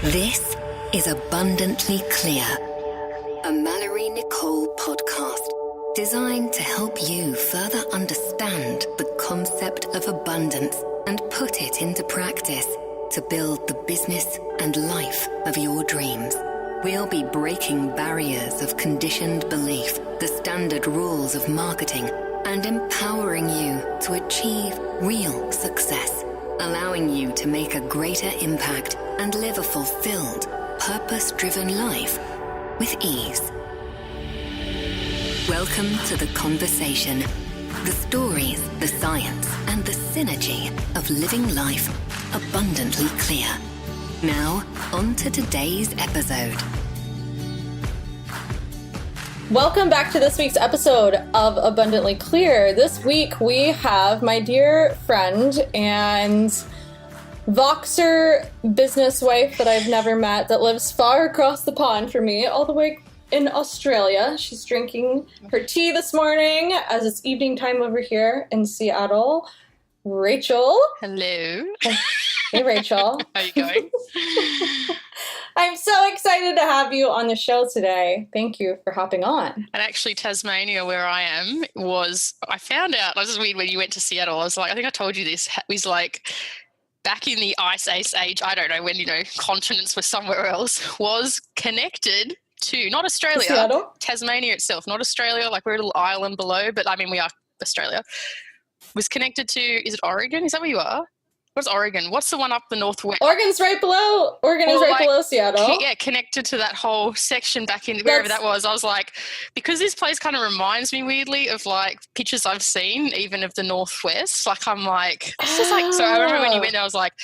This is Abundantly Clear, a Nicole podcast designed to help you further understand the concept of abundance and put it into practice to build the business and life of your dreams. We'll be breaking barriers of conditioned belief, the standard rules of marketing, and empowering you to achieve real success, allowing you to make a greater impact and live a fulfilled, purpose-driven life with ease. Welcome to the conversation, the stories, the science, and the synergy of living life abundantly clear. Now, on to today's episode. Welcome back to this week's episode of Abundantly Clear. This week we have my dear friend and Voxer business wife that I've never met that lives far across the pond from me, all the way in Australia. She's drinking her tea this morning as it's evening time over here in Seattle. Rachael. Hello. Hey, Rachael. How are you going? I'm so excited to have you on the show today. Thank you for hopping on. And actually, Tasmania, where I am, I found out, this is weird, when you went to Seattle, I was like, I think I told you this, was like back in the Ice Age, I don't know when, continents were somewhere else, was connected to, not Australia, Seattle? Tasmania itself, not Australia, like we're a little island below, but I mean, we are Australia, was connected to, is it Oregon? Is that where you are? What's Oregon? What's the one up the northwest? Oregon's right below. Oregon is right below Seattle. Yeah, connected to that whole section back in wherever that was. I was like, because this place kind of reminds me weirdly of like pictures I've seen, even of the northwest. Like I'm like, this is like. So I remember when you went, I was like,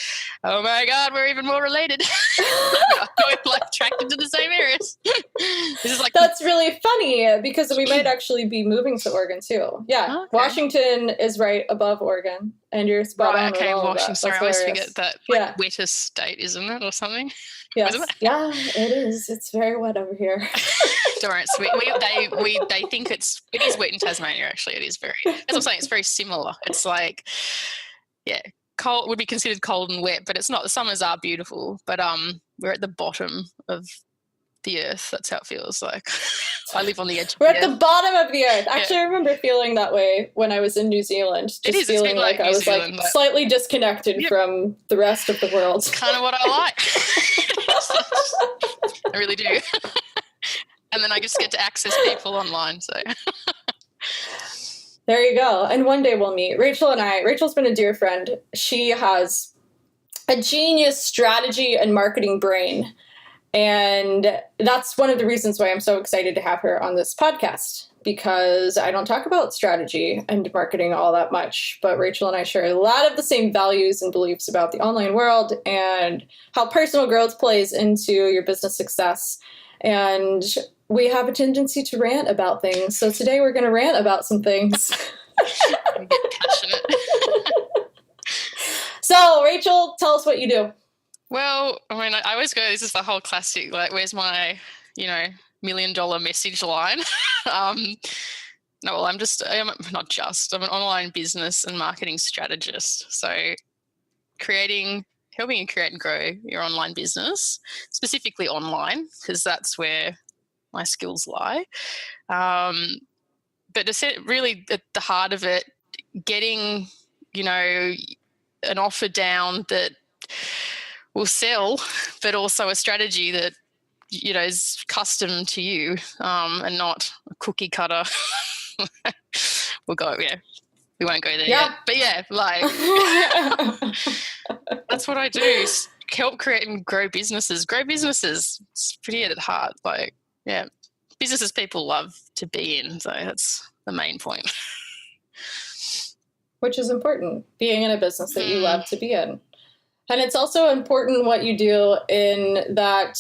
oh my god, we're even more related. We're like attracted to the same areas. This is like that's really funny because we might actually be moving to Oregon too. Yeah, okay. Washington is right above Oregon. And you're spot on. Okay, Washington. Sorry, I always forget that wettest state, isn't it, or something? Yes. Yeah, it is. It's very wet over here. Don't worry, they think it is wet in Tasmania. Actually, it is very. As I'm saying, it's very similar. It's like, yeah, cold would be considered cold and wet, but it's not. The summers are beautiful, but we're at the bottom of the earth. That's how it feels like. I live on the edge. We're at the bottom of the earth. Actually, I remember feeling that way when I was in New Zealand. Just feeling like I was like slightly disconnected from the rest of the world. It's kind of what I like. I really do. And then I just get to access people online. So there you go. And one day we'll meet. Rachel's been a dear friend. She has a genius strategy and marketing brain. And that's one of the reasons why I'm so excited to have her on this podcast, because I don't talk about strategy and marketing all that much, but Rachael and I share a lot of the same values and beliefs about the online world and how personal growth plays into your business success. And we have a tendency to rant about things. So today we're going to rant about some things. I get passionate. So Rachael, tell us what you do. Well, I mean, I always go, this is the whole classic, like, where's my, $1 million message line? I'm an online business and marketing strategist. So helping you create and grow your online business, specifically online, because that's where my skills lie. But really at the heart of it, getting, an offer down that will sell, but also a strategy that, is custom to you and not a cookie cutter. We won't go there yet. But that's what I do, help create and grow businesses. It's pretty at heart. Businesses people love to be in. So that's the main point. Which is important, being in a business that you love to be in. And it's also important what you do in that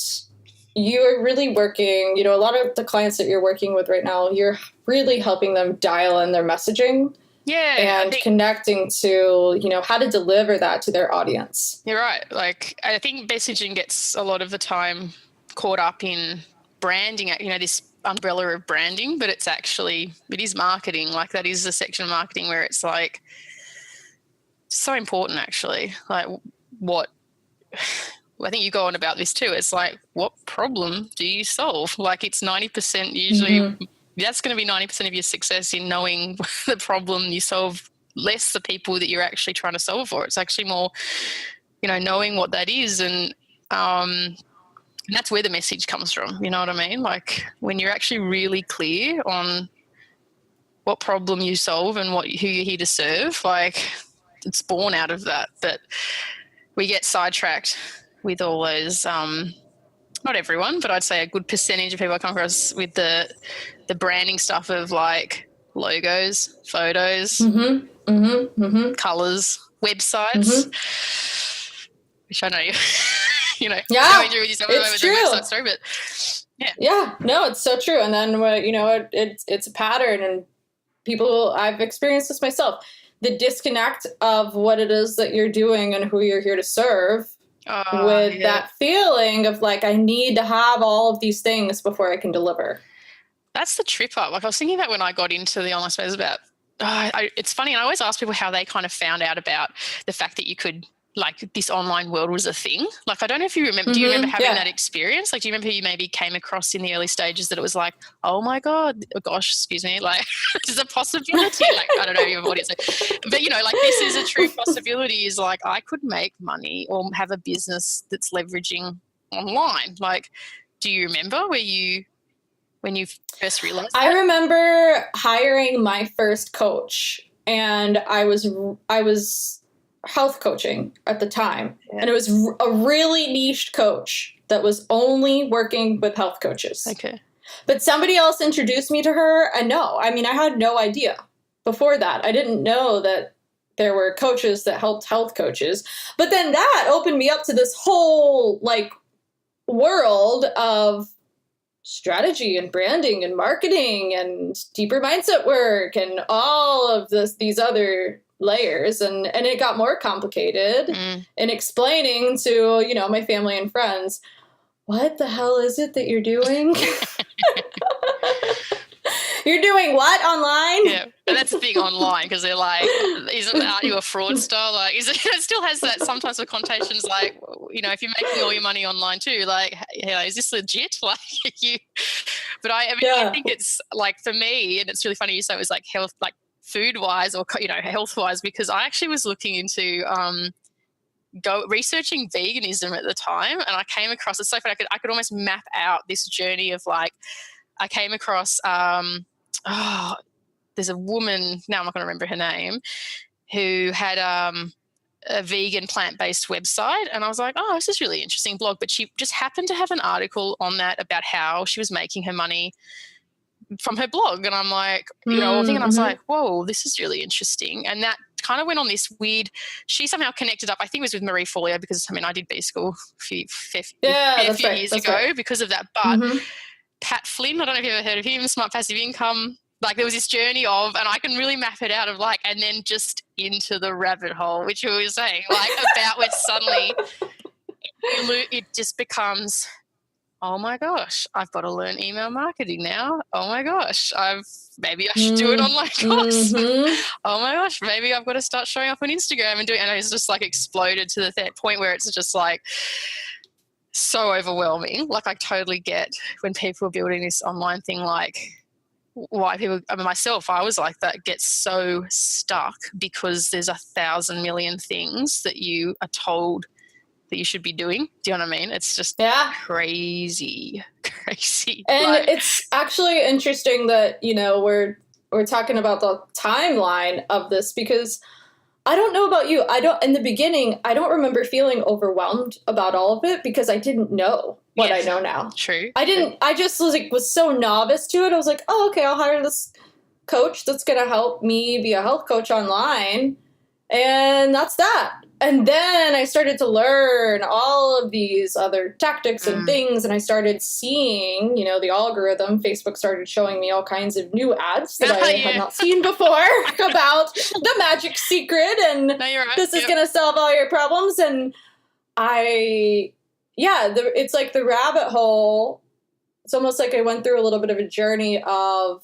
you are really working, a lot of the clients that you're working with right now, you're really helping them dial in their messaging. Yeah. And connecting to, how to deliver that to their audience. You're right. Like, I think messaging gets a lot of the time caught up in branding, this umbrella of branding, but it is marketing. Like, that is a section of marketing where it's like so important, actually. Like, what I think you go on about this too. It's like, what problem do you solve? Like it's 90% usually, that's going to be 90% of your success in knowing the problem you solve, less the people that you're actually trying to solve for. It's actually more, knowing what that is. And that's where the message comes from. You know what I mean? Like when you're actually really clear on what problem you solve and who you're here to serve, like it's born out of that. But we get sidetracked with all those, not everyone, but I'd say a good percentage of people I come across with the branding stuff of like logos, photos, colours, websites, which I know you, going through with yourself it's true. Websites through, but yeah, no, it's so true. And then, it's a pattern, and I've experienced this myself, the disconnect of what it is that you're doing and who you're here to serve. With that feeling of like, I need to have all of these things before I can deliver. That's the trip up. Like I was thinking about when I got into the online space about, it's funny. And I always ask people how they kind of found out about the fact that you could, like this online world was a thing. Like, I don't know if you remember, do you remember having that experience? Like, do you remember who you maybe came across in the early stages that it was like, oh my God, oh gosh, excuse me, like this is a possibility. Like, I don't know your audience, but like this is a true possibility, is like, I could make money or have a business that's leveraging online. Like, do you remember when you first realized that? I remember hiring my first coach, and I was health coaching at the time. Yeah. And it was a really niched coach that was only working with health coaches. Okay. But somebody else introduced me to her, and I had no idea before that. I didn't know that there were coaches that helped health coaches. But then that opened me up to this whole like world of strategy and branding and marketing and deeper mindset work and all of these other layers, and it got more complicated in explaining to my family and friends, what the hell is it that you're doing? You're doing what online? Yeah, and that's the thing online, because they're like, aren't you a fraudster? Like, it still has that sometimes with connotations like, if you're making all your money online too, like, is this legit? Like but I think it's like, for me, and it's really funny you say it was like health, like food wise or health wise, because I actually was looking into researching veganism at the time, and I came across, it's so funny, I could almost map out this journey of like, I came across there's a woman, now I'm not going to remember her name, who had a vegan plant-based website, and I was like, oh, this is really interesting blog, but she just happened to have an article on that about how she was making her money from her blog, and I'm like, I was like, whoa, this is really interesting. And that kind of went on this weird, she somehow connected up, I think it was with Marie Forleo, because I did B school a few years ago because of that. But Pat Flynn, I don't know if you've ever heard of him, Smart Passive Income, like there was this journey of, and I can really map it out of like, and then just into the rabbit hole, which we were saying, like about where suddenly it just becomes, oh my gosh, I've got to learn email marketing now. Oh my gosh, maybe I should do an online course. Oh my gosh, maybe I've got to start showing up on Instagram and doing, and it's just like exploded to the point where it's just like so overwhelming. Like I totally get when people are building this online thing, like why people, myself, I was like that, get so stuck because there's 1,000 million things that you are told that you should be doing. Do you know what I mean? It's just crazy. And it's actually interesting that, we're talking about the timeline of this, because I don't know about you. In the beginning, I don't remember feeling overwhelmed about all of it because I didn't know what I know now. True. I just was so novice to it. I was like, oh, okay, I'll hire this coach that's going to help me be a health coach online. And that's that. And then I started to learn all of these other tactics and things, and I started seeing, the algorithm. Facebook started showing me all kinds of new ads that I had not seen before about the magic secret, and this is going to solve all your problems. And it's like the rabbit hole. It's almost like I went through a little bit of a journey of,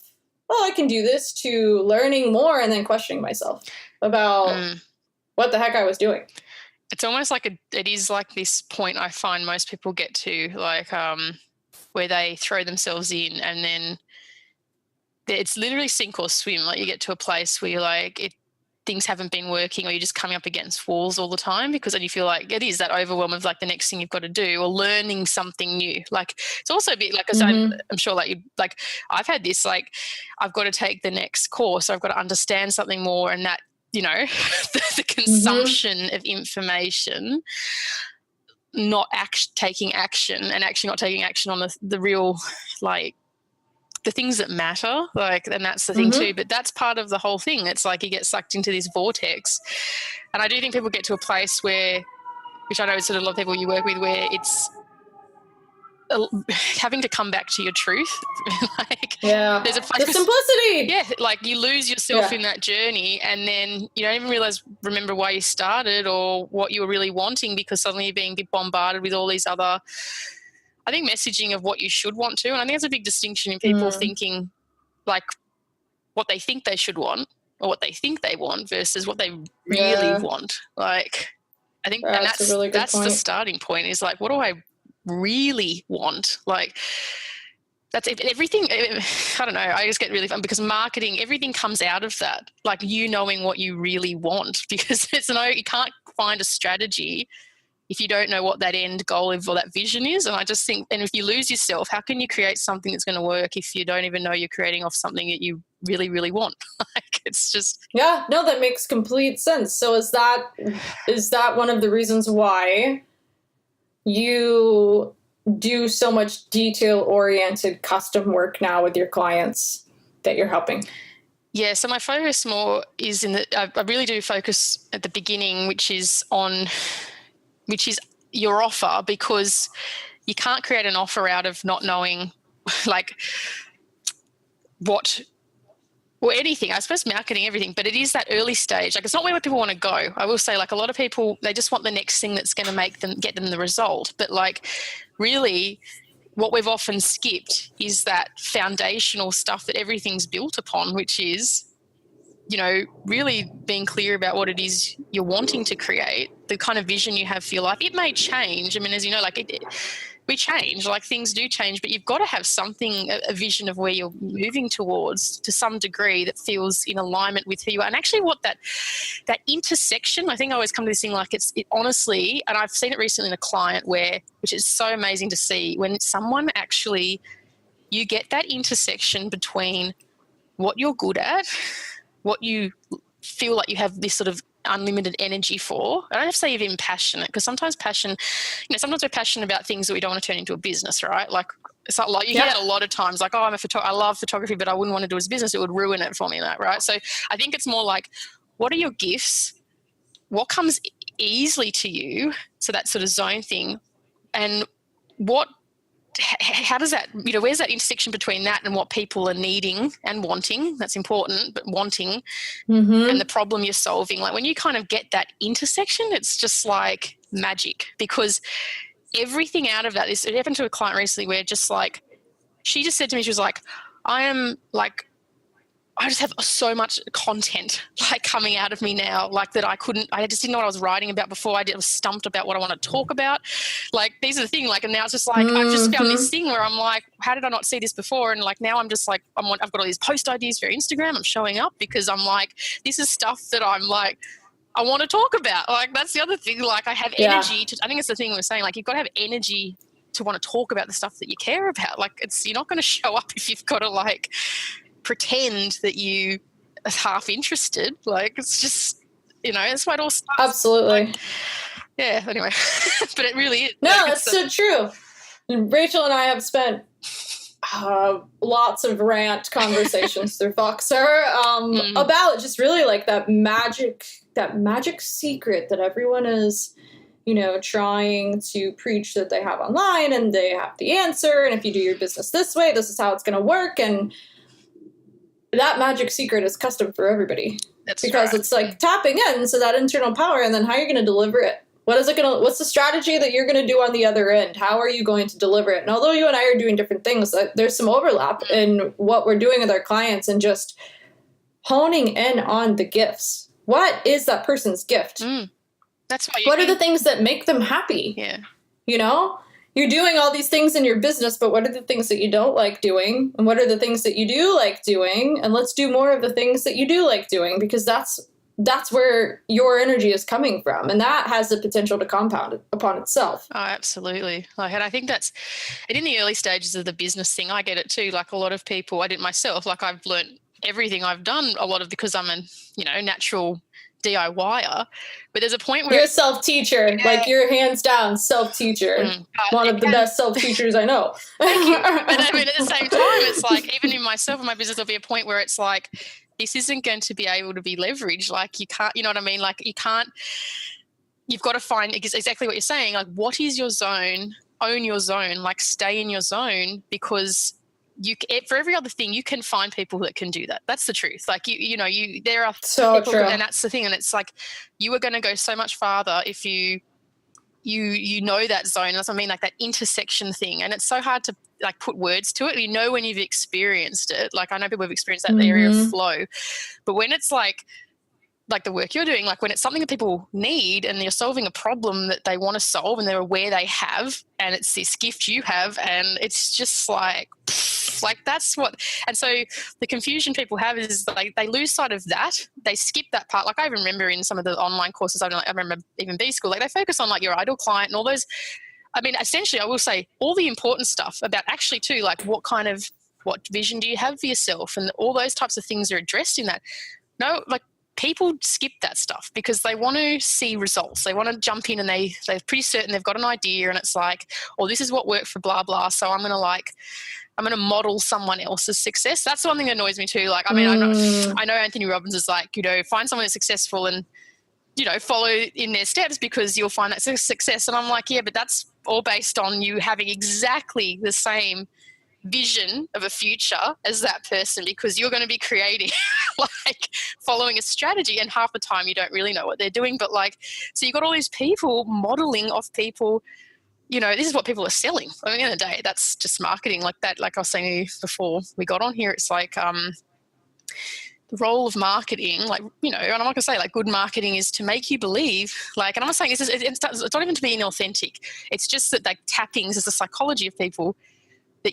well, I can do this, to learning more and then questioning myself about what the heck I was doing. it's almost like it is like this point I find most people get to, like where they throw themselves in and then it's literally sink or swim. Like you get to a place where you're like, things haven't been working, or you're just coming up against walls all the time, because then you feel like it is that overwhelm of like the next thing you've got to do, or learning something new. Like it's also a bit like, because I'm sure like I've had this, like I've got to take the next course, so I've got to understand something more, and that, you know, the consumption of information, not taking action, and actually not taking action on the real, like the things that matter, like, and that's the thing too. But that's part of the whole thing. It's like you get sucked into this vortex, and I do think people get to a place where, which I know sort of a lot of people you work with, where it's having to come back to your truth. Like, there's a place, the simplicity. Yeah, like you lose yourself in that journey, and then you don't even remember why you started or what you were really wanting, because suddenly you're being bombarded with all these other, I think, messaging of what you should want to. And I think there's a big distinction in people thinking like what they think they should want or what they think they want versus what they really want. Like, I think, and that's really that's the starting point, is like, what do I really want? Like, that's everything. I don't know. I just get really fun because marketing, everything comes out of that. Like you knowing what you really want, because you can't find a strategy if you don't know what that end goal or that vision is. And I just think, and if you lose yourself, how can you create something that's going to work if you don't even know you're creating off something that you really, really want? Like, it's just. Yeah, no, that makes complete sense. So is that one of the reasons why you do so much detail-oriented custom work now with your clients that you're helping? Yeah, so my focus more is I really do focus at the beginning, which is your offer, because you can't create an offer out of not knowing like what, or anything, I suppose marketing, everything, but it is that early stage. Like it's not where people want to go. I will say, like a lot of people, they just want the next thing that's going to get them the result. But like really what we've often skipped is that foundational stuff that everything's built upon, which is, you know, really being clear about what it is you're wanting to create, the kind of vision you have for your life. It may change. I mean, as you know, like we change, like things do change, but you've got to have something, a vision of where you're moving towards to some degree that feels in alignment with who you are. And actually what that intersection, I think I always come to this thing, like it honestly, and I've seen it recently in a client which is so amazing to see, when someone actually, you get that intersection between what you're good at, what you feel like you have this sort of unlimited energy for. I don't have to say even passionate, because sometimes passion, you know, sometimes we're passionate about things that we don't want to turn into a business, right? Like it's not like you hear that a lot of times, like, oh, I love photography, but I wouldn't want to do it as a business. It would ruin it for me, right? So I think it's more like, what are your gifts? What comes easily to you? So that sort of zone thing. And how does that, you know, where's that intersection between that and what people are needing and wanting? That's important, but wanting and the problem you're solving. Like when you kind of get that intersection, it's just like magic, because everything out of that is, it happened to a client recently where just like, she just said to me, she was like, I just have so much content like coming out of me now, like that I just didn't know what I was writing about before. I was stumped about what I want to talk about. Like these are the things, like, and now it's just like, I've just found this thing where I'm like, how did I not see this before? And like, now I'm just like, I've got all these post ideas for Instagram. I'm showing up because I'm like, this is stuff that I'm like, I want to talk about. Like, that's the other thing. Like I have energy I think it's the thing we're saying, like, you've got to have energy to want to talk about the stuff that you care about. Like you're not going to show up if you've got to like pretend that you are half interested. Like it's just, you know, that's why it all starts. Absolutely. Like, yeah, anyway. But it really is. No, like, it's so true. Rachel and I have spent lots of rant conversations through Voxer about just really like that magic secret that everyone is, you know, trying to preach that they have online, and they have the answer, and if you do your business this way, this is how it's going to work. And that magic secret is custom for everybody. That's because it's like tapping into that internal power, and then how you're going to deliver it. What's the strategy that you're going to do on the other end? How are you going to deliver it? And although you and I are doing different things, there's some overlap in what we're doing with our clients, and just honing in on the gifts. What is that person's gift? That's why what are the things that make them happy? Yeah. You know, you're doing all these things in your business, but what are the things that you don't like doing? And what are the things that you do like doing? And let's do more of the things that you do like doing, because that's where your energy is coming from. And that has the potential to compound upon itself. Oh, absolutely. Like, and I think and in the early stages of the business thing, I get it too. Like a lot of people, I did myself, like I've learned everything I've done a lot of because I'm a, natural DIYer, but there's a point where you're a self-teacher, like you're hands down self-teacher, one of the best self-teachers I know. Thank you. But I mean, at the same time, it's like even in myself and my business, there'll be a point where it's like this isn't going to be able to be leveraged. Like you can't, you know what I mean? Like you can't. You've got to find exactly what you're saying. Like, what is your zone? Own your zone. Like, stay in your zone, because for every other thing, you can find people that can do that. That's the truth. Like there are so people, true. And that's the thing. And it's like you are going to go so much farther if you know that zone. That's what I mean, like that intersection thing. And it's so hard to like put words to it. You know when you've experienced it. Like I know people have experienced that area of flow, but when it's like the work you're doing, like when it's something that people need and you're solving a problem that they want to solve and they're aware they have, and it's this gift you have, and it's just like that's what. And so the confusion people have is like they lose sight of that. They skip that part. Like I remember in some of the online courses I've done, I remember even B school, like they focus on like your ideal client and all those. I mean, essentially I will say all the important stuff about actually too, like what vision do you have for yourself, and all those types of things are addressed in that. No, like people skip that stuff because they want to see results. They want to jump in and they're pretty certain they've got an idea, and it's like, oh, this is what worked for blah, blah. So I'm going to model someone else's success. That's the one thing that annoys me too. Like, I mean, I know Anthony Robbins is like, find someone who's successful and, follow in their steps because you'll find that success. And I'm like, yeah, but that's all based on you having exactly the same vision of a future as that person, because you're going to be creating like following a strategy, and half the time you don't really know what they're doing. But like, so you've got all these people modeling off people, this is what people are selling. I mean, at the end of the day, that's just marketing like that. Like I was saying to you before we got on here, it's like the role of marketing, like, and I'm not going to say like good marketing is to make you believe, like, and I'm not saying it's not even to be inauthentic. It's just that like tappings is the psychology of people that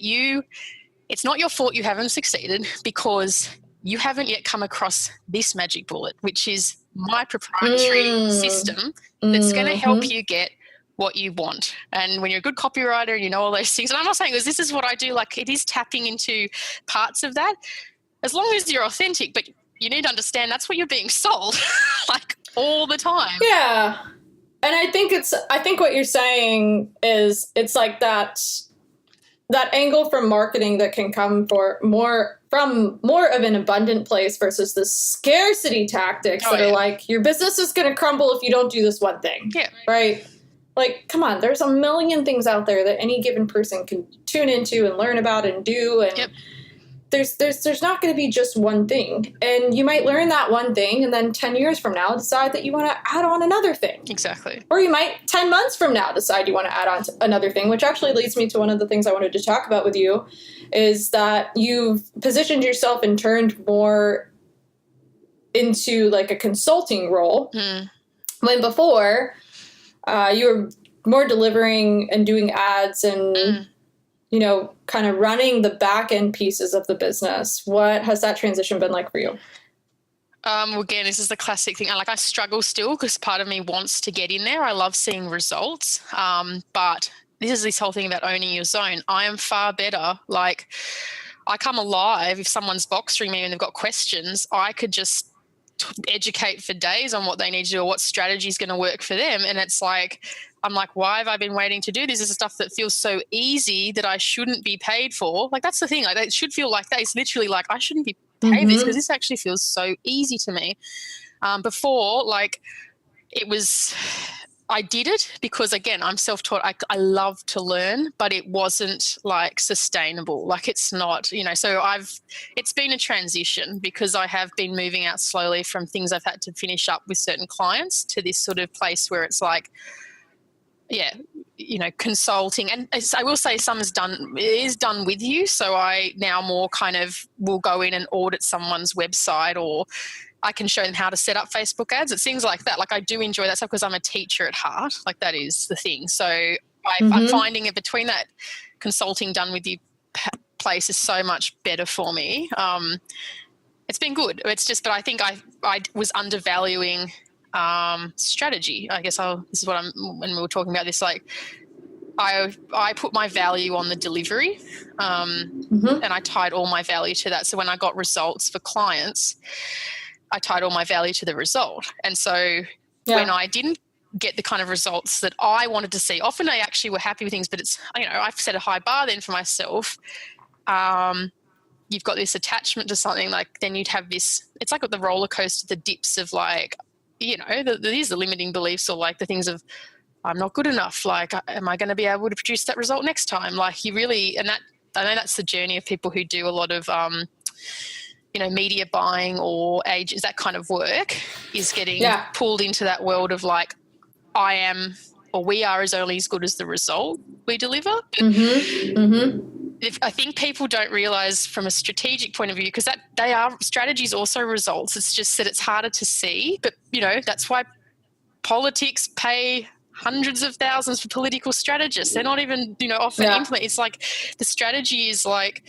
it's not your fault you haven't succeeded because you haven't yet come across this magic bullet, which is my proprietary system that's going to help you get what you want. And when you're a good copywriter and you know all those things, and I'm not saying this is what I do, like it is tapping into parts of that, as long as you're authentic, but you need to understand that's what you're being sold like all the time. Yeah. And I think what you're saying is it's like that angle from marketing that can come from more of an abundant place versus the scarcity tactics that are like, your business is going to crumble if you don't do this one thing. Yeah. Right. Like, come on, there's a million things out there that any given person can tune into and learn about and do. And there's not going to be just one thing. And you might learn that one thing and then 10 years from now decide that you want to add on another thing. Exactly. Or you might 10 months from now decide you want to add on to another thing, which actually leads me to one of the things I wanted to talk about with you, is that you've positioned yourself and turned more into like a consulting role when before you were more delivering and doing ads and kind of running the back end pieces of the business. What has that transition been like for you? Again, this is the classic thing. I struggle still because part of me wants to get in there. I love seeing results. But this whole thing about owning your zone. I am far better. Like, I come alive if someone's boxing me and they've got questions. I could just educate for days on what they need to do or what strategy is going to work for them. And it's like, I'm like, why have I been waiting to do this? This is stuff that feels so easy that I shouldn't be paid for. Like, that's the thing. Like, it should feel like that. It's literally like, I shouldn't be paid this because this actually feels so easy to me. Before, like, it was, I did it because, again, I'm self-taught. I love to learn, but it wasn't like sustainable. Like, it's not, so it's been a transition because I have been moving out slowly from things I've had to finish up with certain clients to this sort of place where it's like, yeah, consulting. And I will say some is done with you. So I now more kind of will go in and audit someone's website, or I can show them how to set up Facebook ads. It's things like that. Like I do enjoy that stuff because I'm a teacher at heart. Like that is the thing. So I'm finding it between that consulting done with you place is so much better for me. It's been good. It's just, but I think I was undervaluing strategy. I guess this is what when we were talking about this, like I put my value on the delivery, and I tied all my value to that. So when I got results for clients, I tied all my value to the result. And so when I didn't get the kind of results that I wanted to see, often I actually were happy with things, but it's, I've set a high bar then for myself. You've got this attachment to something, like then you'd have this, it's like the roller coaster, the dips of like, these are limiting beliefs, or like the things of I'm not good enough. Like, am I going to be able to produce that result next time? Like you really, and that, I know that's the journey of people who do a lot of, media buying or ages, that kind of work is getting pulled into that world of like, I am, or we are only as good as the result we deliver. I think people don't realize from a strategic point of view, because that they are strategies also results. It's just that it's harder to see, but that's why politics pay hundreds of thousands for political strategists. They're not even, often implement. It's like the strategy is like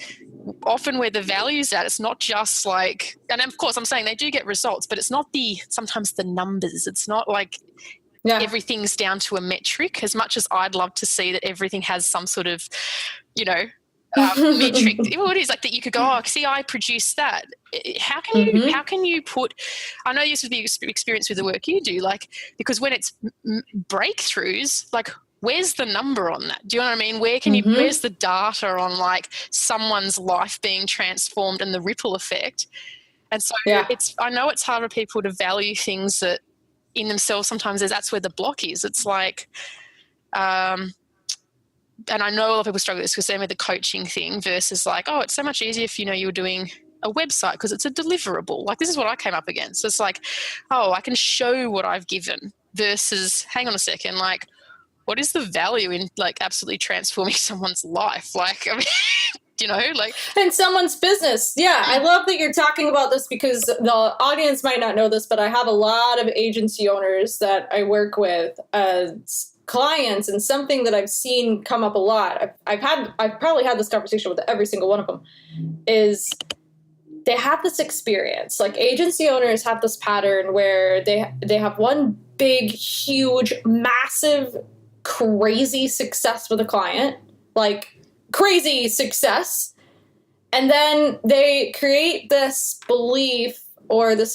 often where the value's at. It's not just like, and of course I'm saying they do get results, but it's not sometimes the numbers. It's not like everything's down to a metric, as much as I'd love to see that everything has some sort of, metric. Well, it is like that you could go, oh, see, I produced that. How can you put, I know this would be experience with the work you do, like, because when it's breakthroughs, like, where's the number on that? Do you know what I mean? Where can you, where's the data on like someone's life being transformed and the ripple effect? And so I know it's hard for people to value things that in themselves sometimes that's where the block is. It's like, and I know a lot of people struggle with this because they're with the coaching thing versus like, oh, it's so much easier if, you were doing a website because it's a deliverable. Like this is what I came up against. It's like, oh, I can show what I've given versus, hang on a second, like what is the value in like absolutely transforming someone's life? Like, I mean, like in someone's business. Yeah. I love that you're talking about this because the audience might not know this, but I have a lot of agency owners that I work with as clients, and something that I've seen come up a lot. I've probably had this conversation with every single one of them, is they have this experience. Like agency owners have this pattern where they have one big, huge, massive, crazy success with a client, like crazy success. And then they create this belief or this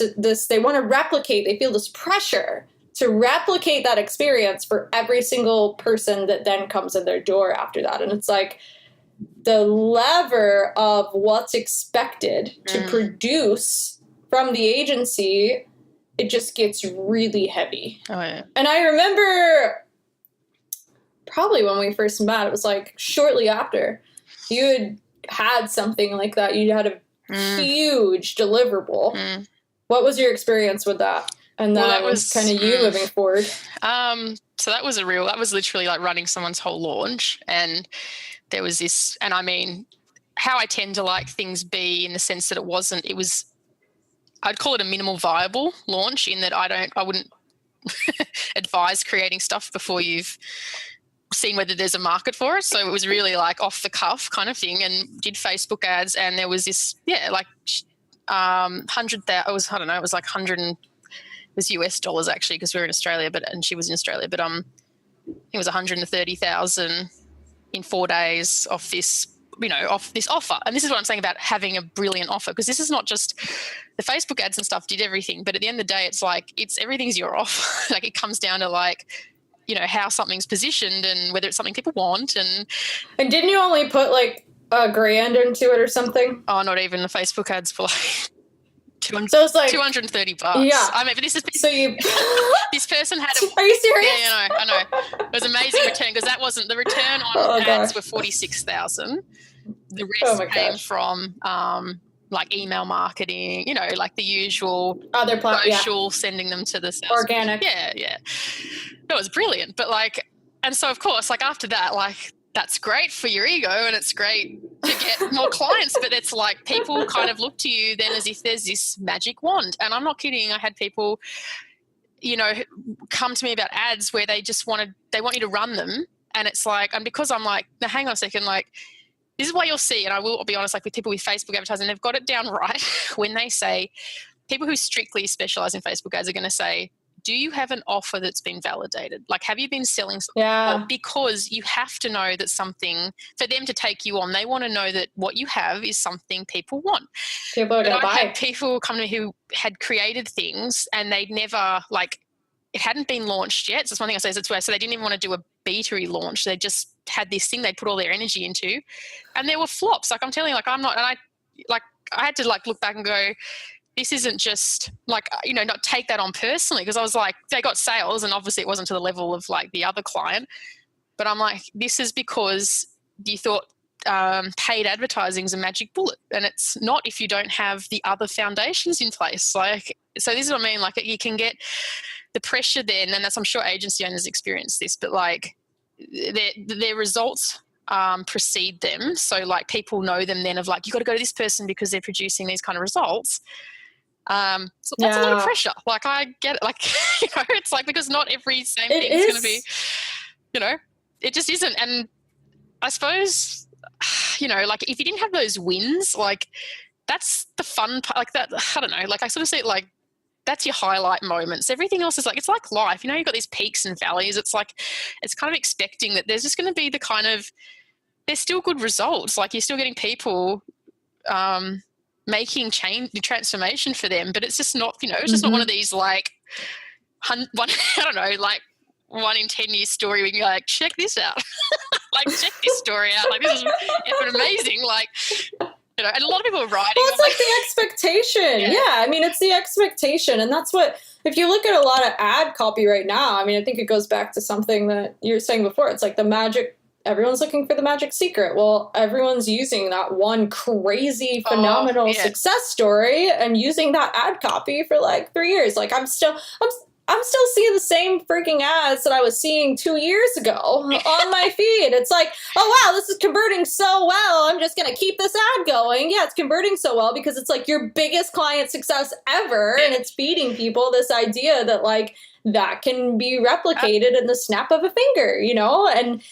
they want to replicate, they feel this pressure to replicate that experience for every single person that then comes in their door after that. And it's like the lever of what's expected to produce from the agency, it just gets really heavy. Oh, yeah. And I remember probably when we first met, it was like shortly after you had something like that. You had a huge deliverable. What was your experience with that? And that was kind of you moving forward. So that was literally like running someone's whole launch. And there was this, and I mean, how I tend to like things be in the sense that I'd call it a minimal viable launch, in that I wouldn't advise creating stuff before you've seen whether there's a market for it. So it was really like off the cuff kind of thing, and did Facebook ads. And there was this, like 100,000, it was like 100 and, it was US dollars actually, because we were in Australia, and she was in Australia, but it was 130,000 in 4 days off this, off this offer. And this is what I'm saying about having a brilliant offer, because this is not just the Facebook ads and stuff did everything, but at the end of the day, it's like, everything's your offer. Like it comes down to like, how something's positioned and whether it's something people want. And didn't you only put like $1,000 into it or something? Oh, not even the Facebook ads for like so it's like $230. Yeah. I mean, but this is so you. This person had. Are you serious? Yeah, I know. It was amazing return, because that wasn't the return on ads were 46,000. The rest came from like email marketing, like the usual other social, sending them to the sales. Organic. Yeah. No, it was brilliant, but like And so, of course, like after that, like that's great for your ego and it's great to get more clients, but it's like people kind of look to you then as if there's this magic wand. And I'm not kidding. I had people, you know, come to me about ads where they want you to run them. And it's like, and because I'm like, now hang on a second, like this is what you'll see. And I will be honest, like with people with Facebook advertising, they've got it down right when they say, people who strictly specialize in Facebook ads are going to say, do you have an offer that's been validated? Like, have you been selling something? Yeah. Because you have to know that something, for them to take you on, they want to know that what you have is something people want. People are going to buy. I had people come to me who had created things and they'd never, like, it hadn't been launched yet. So that's one thing I say is it's where, so they didn't even want to do a beta launch. They just had this thing they put all their energy into and there were flops. Like I'm telling you, like I'm not, and I had to like look back and go, this isn't just like, you know, not take that on personally, because I was like, they got sales and obviously it wasn't to the level of like the other client, but I'm like, this is because you thought paid advertising is a magic bullet, and it's not if you don't have the other foundations in place. Like, so this is what I mean, like you can get the pressure then, and that's, I'm sure agency owners experience this, but like their results precede them. So like people know them then of like, you got to go to this person because they're producing these kind of results. So that's a lot of pressure. Like I get it. Like, you know, it's like, because not every same thing is going to be, you know, it just isn't. And I suppose, you know, like if you didn't have those wins, like that's the fun part, like that, I don't know, like I sort of see it like, that's your highlight moments. Everything else is like, it's like life, you know, you've got these peaks and valleys. It's like, it's kind of expecting that there's just going to be the kind of, there's still good results. Like you're still getting people, making change, the transformation for them, but it's just not, you know, it's just not one of these like I don't know, like 1 in 10 year story when you're like, check this out. Like check this story out. Like this is effing amazing. Like, you know, and a lot of people are writing. Well, it's like the expectation. Yeah, I mean, it's the expectation. And that's what, if you look at a lot of ad copy right now, I mean, I think it goes back to something that you were saying before. It's like the magic, everyone's looking for the magic secret. Well, everyone's using that one crazy, phenomenal success story and using that ad copy for like 3 years. Like I'm still seeing the same freaking ads that I was seeing 2 years ago on my feed. It's like, oh wow, this is converting so well, I'm just gonna keep this ad going. Yeah, it's converting so well because it's like your biggest client success ever, and it's feeding people this idea that like that can be replicated in the snap of a finger, you know? And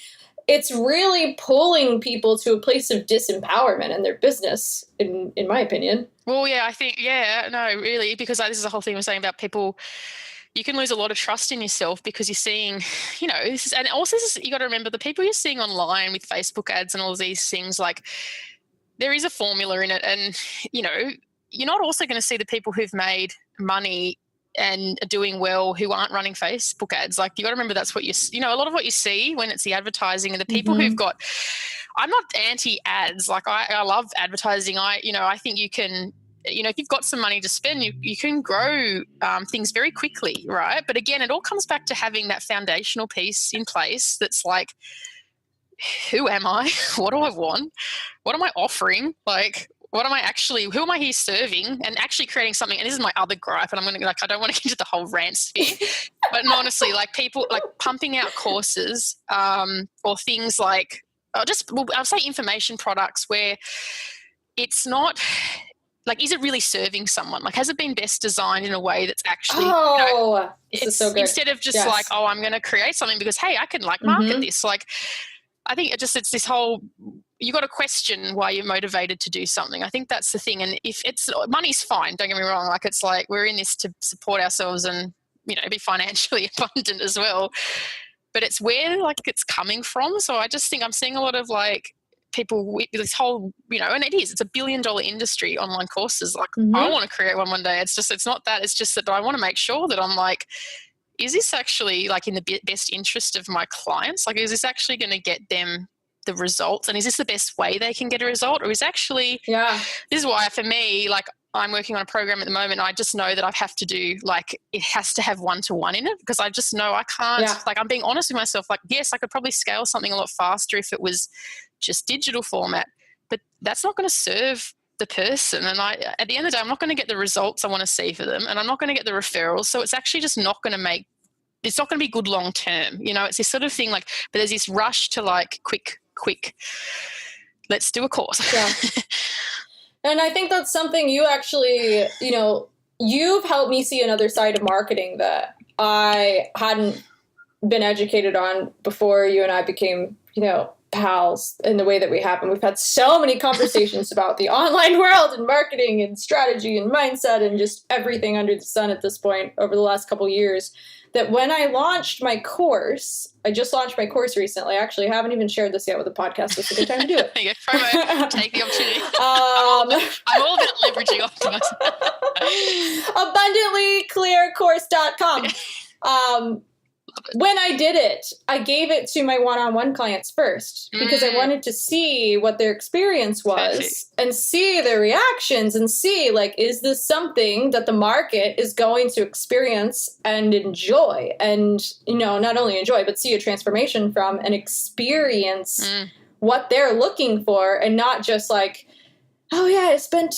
it's really pulling people to a place of disempowerment in their business, in my opinion. Well, yeah, I think, no, really, because this is the whole thing we're saying about people. You can lose a lot of trust in yourself because you're seeing, you know, and also you got to remember the people you're seeing online with Facebook ads and all of these things, like there is a formula in it. And, you know, you're not also going to see the people who've made money and are doing well who aren't running Facebook ads. Like you got to remember that's what you know, a lot of what you see when it's the advertising and the people who've got, I'm not anti ads. Like I love advertising. I think you can, you know, if you've got some money to spend, you can grow things very quickly, right? But again, it all comes back to having that foundational piece in place that's like, who am I? What do I want? What am I offering? Like, what am I actually, who am I here serving? And actually creating something, and this is my other gripe, and I'm going to, like, I don't want to get into the whole rant sphere, but honestly, like people, like pumping out courses or things like, I'll say information products where it's not, like, is it really serving someone? Like, has it been best designed in a way that's actually, this is so good. Instead of just like, oh, I'm going to create something because, hey, I can like market this. Like, I think it's this whole, you got to question why you're motivated to do something. I think that's the thing. And if it's, money's fine, don't get me wrong. Like, it's like, we're in this to support ourselves and, you know, be financially abundant as well. But it's where like it's coming from. So I just think I'm seeing a lot of like, people with this whole, you know, and it's $1 billion industry, online courses. Like I want to create one day. It's not that, it's just that I want to make sure that I'm like, is this actually like in the best interest of my clients? Like, is this actually going to get them the results? And is this the best way they can get a result? Or is actually, this is why for me, like I'm working on a program at the moment. I just know that I have to do, like, it has to have 1-to-1 in it because I just know I can't, like, I'm being honest with myself. Like, yes, I could probably scale something a lot faster if it was just digital format, but that's not going to serve the person. And at the end of the day, I'm not going to get the results I want to see for them, and I'm not going to get the referrals. So it's actually just not going to make it's not going to be good long term. You know, it's this sort of thing like, but there's this rush to like quick, let's do a course. Yeah. And I think that's something you actually, you know, you've helped me see another side of marketing that I hadn't been educated on before you and I became, you know, pals in the way that we have. And we've had so many conversations about the online world and marketing and strategy and mindset and just everything under the sun at this point over the last couple of years, that when I launched my course, I just launched my course recently. I actually haven't even shared this yet with the podcast. It's a good time to do it. Yeah, promo, take the opportunity. I'm all about leveraging optimism. abundantlyclearcourse.com. When I did it, I gave it to my one-on-one clients first because I wanted to see what their experience was and see their reactions and see, like, is this something that the market is going to experience and enjoy and, you know, not only enjoy, but see a transformation from and experience what they're looking for and not just like, oh yeah, I spent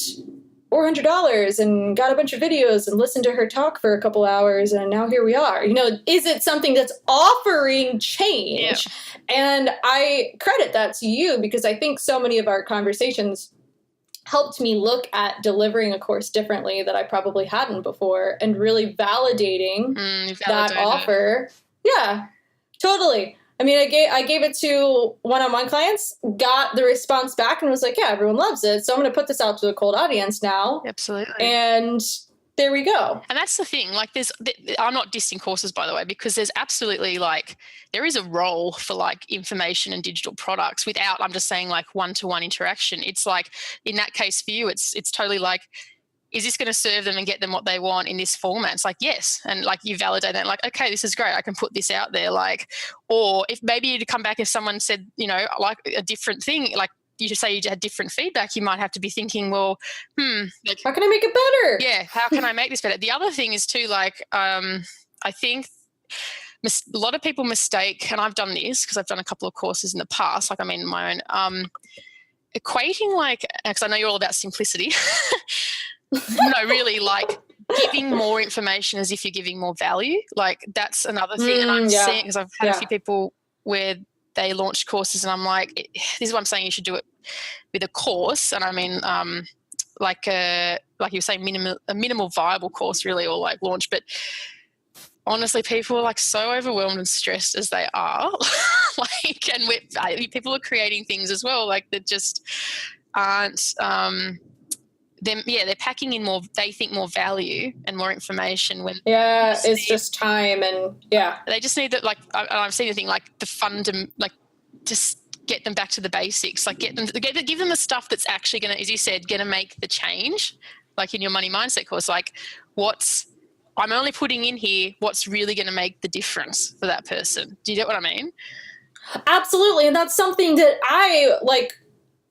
$400 and got a bunch of videos and listened to her talk for a couple hours and now here we are. You know, is it something that's offering change? Yeah. And I credit that to you because I think so many of our conversations helped me look at delivering a course differently that I probably hadn't before and really validating that offer. Yeah, totally. I mean, I gave it to one-on-one clients, got the response back and was like, yeah, everyone loves it. So I'm going to put this out to a cold audience now. Absolutely. And there we go. And that's the thing. Like I'm not dissing courses, by the way, because there's absolutely like, there is a role for like information and digital products without, I'm just saying like one-to-one interaction. It's like, in that case for you, it's totally like, is this going to serve them and get them what they want in this format? It's like, yes. And like you validate that, like, okay, this is great. I can put this out there. Like, or if maybe you'd come back if someone said, you know, like a different thing, like you just say you had different feedback, you might have to be thinking, well, like, how can I make it better? Yeah. How can I make this better? The other thing is too, like, I think a lot of people mistake, and I've done this because I've done a couple of courses in the past, like I mean my own, equating like, because I know you're all about simplicity, no, really, like giving more information as if you're giving more value. Like that's another thing. And I'm seeing, because I've had a few people where they launched courses and I'm like, this is what I'm saying, you should do it with a course. And I mean, like you were saying, a minimal viable course really, or like launch. But honestly, people are like so overwhelmed and stressed as they are. Like, and people are creating things as well, like that just aren't, they're packing in more, they think more value and more information when it's just time and they just need that, like I've seen the thing, like the like just get them back to the basics, like give them the stuff that's actually going to, as you said, going to make the change, like in your money mindset course, like I'm only putting in here what's really going to make the difference for that person. Do you get what I mean? Absolutely. And that's something that I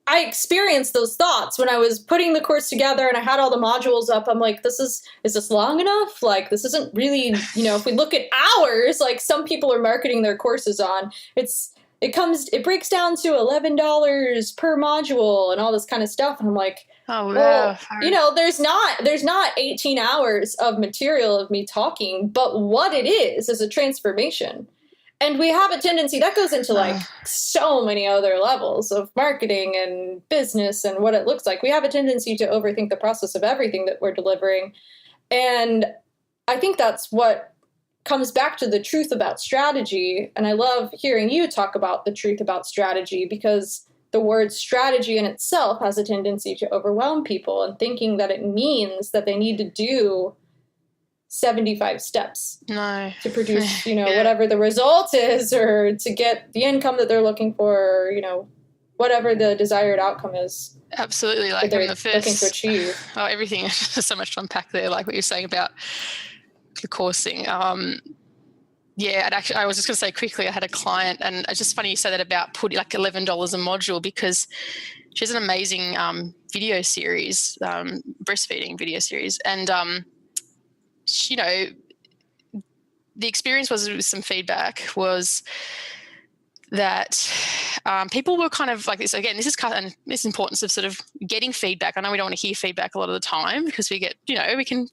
experienced those thoughts when I was putting the course together and I had all the modules up. I'm like, is this long enough? Like, this isn't really, you know, if we look at hours, like some people are marketing their courses on, it breaks down to $11 per module and all this kind of stuff. And I'm like, well, you know, there's not 18 hours of material of me talking, but what it is a transformation. And we have a tendency that goes into like so many other levels of marketing and business and what it looks like. We have a tendency to overthink the process of everything that we're delivering. And I think that's what comes back to the truth about strategy. And I love hearing you talk about the truth about strategy because the word strategy in itself has a tendency to overwhelm people and thinking that it means that they need to do 75 steps to produce, you know, whatever the result is, or to get the income that they're looking for, or, you know, whatever the desired outcome is. Absolutely. Like they're the first, looking to achieve. Oh, everything. There's so much to unpack there, like what you're saying about the coursing. I was just going to say quickly, I had a client, and it's just funny you say that about putting like $11 a module, because she has an amazing video series, breastfeeding video series. And, you know, the experience was, with some feedback, was that people were kind of like this. Again, this importance of sort of getting feedback. I know we don't want to hear feedback a lot of the time because we get, you know, we can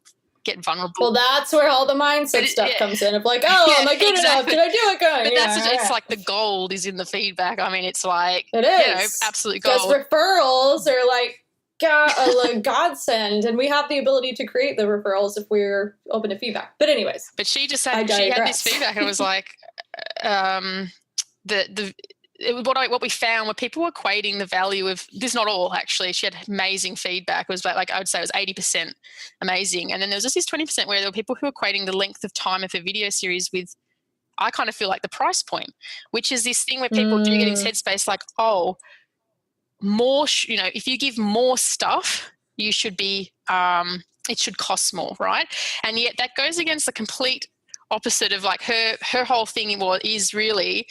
get vulnerable. Well, that's where all the mindset stuff comes in of like, oh, am I good enough? Did I do it good? But it's like the gold is in the feedback. I mean, it's like, it is. Absolute gold. Because referrals are like a godsend, and we have the ability to create the referrals if we're open to feedback. But anyways. But she just had this feedback, and it was like, what we found were people were equating the value of this, not all actually. She had amazing feedback. It was like, I would say it was 80% amazing. And then there was just this 20% where there were people who were equating the length of time of a video series with, I kind of feel like the price point, which is this thing where people do get in this headspace like, oh, more, if you give more stuff, you should be, it should cost more, right? And yet that goes against the complete opposite of like her whole thing is really